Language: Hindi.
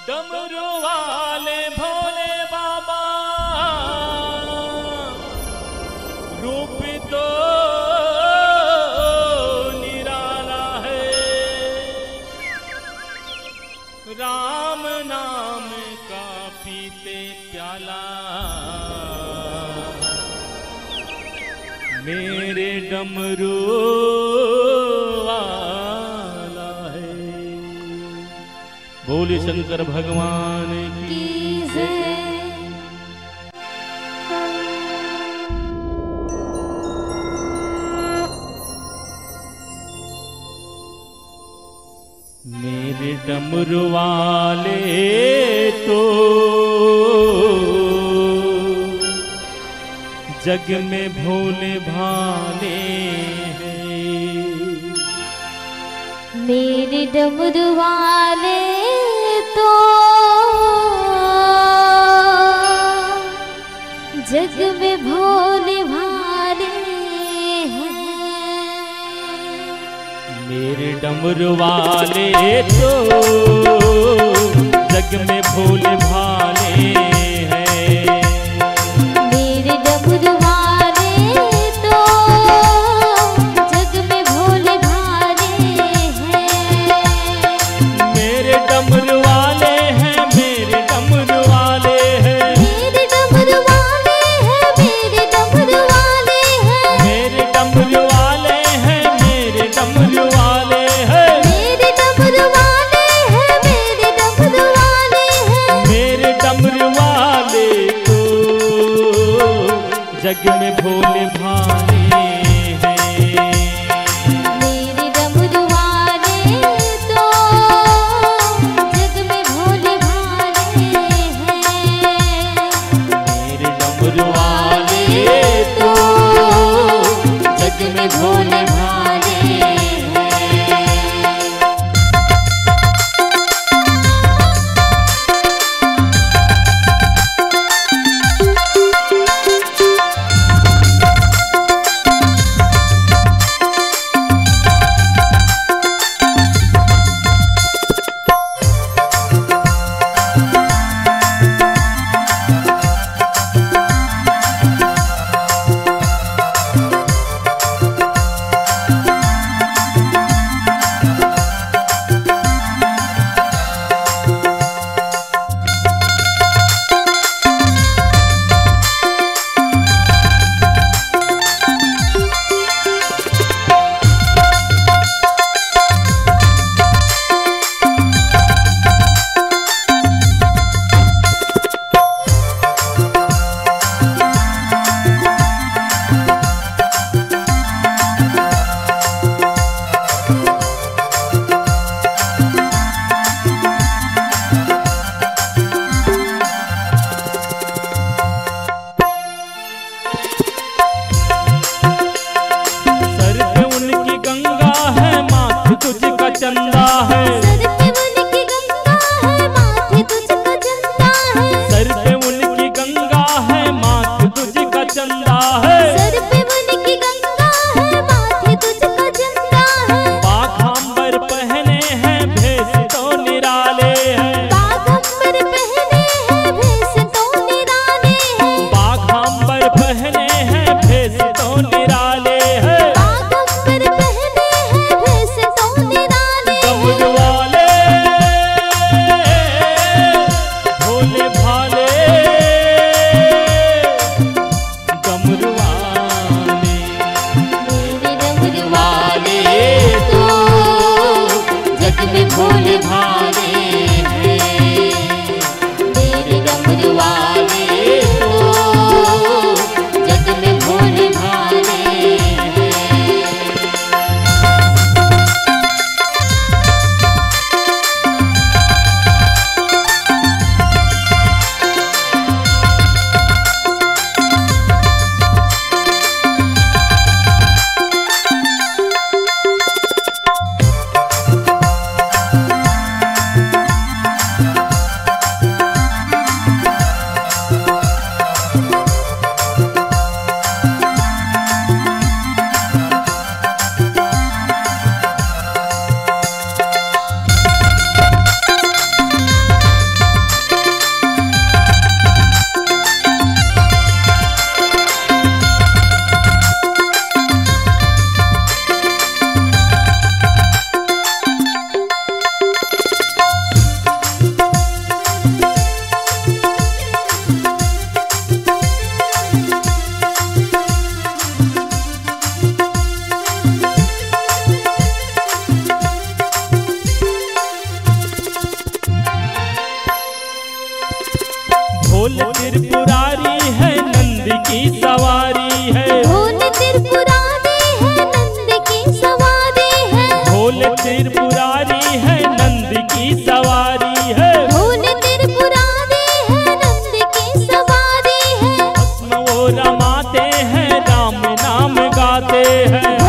डमरू वाले भोले बाबा रूप तो निराला है, राम नाम का पीते प्याला मेरे डमरू वाला है। बोले शंकर भगवान की जय। मेरे डमरू वाले तो जग में भोले भाले हैं। मेरे डमरू वाले तो जग में भोले भाले हैं। मेरे डमरू वाले तो जग में भोले भाले हैं। मेरे डमरू वाले तो जग में भोले भाले हैं। मेरे डमरू वाले हैं, मेरे डमरू वाले हैं। मेरे डमरू वाले हैं, मेरे डमरू वाले हैं। मेरे डमरू वाले हैं, मेरे डमरू वाले हैं। मेरे डमरू वाले हैं, मेरे डमरू वाले हैं। मेरे डमरू वाले तो जग में भोले भाले हैं। मेरे डमरू वाले तो जग में भोले भाले हैं। मेरे डमरू वाले तो जग में भोले भाले हैं। चंदा है सर पे उनकी गंगा है, माथे तुझको चंदा है। सर पे उनकी गंगा है, माथे तुझका चंदा है। सर पे उनकी गंगा है, माथे तुझको चंदा है। बाघांबर पहने हैं, भेष तो निराले हैं। बाघंबर पहने हैं, भेष तो निराले हैं। बाघांबर पहने हैं, भेष तो निराले हैं। बाघंबर पहने हैं, भेष तो निराले हैं। डमरू वाले भोले भाले, डमरू वाले हैं।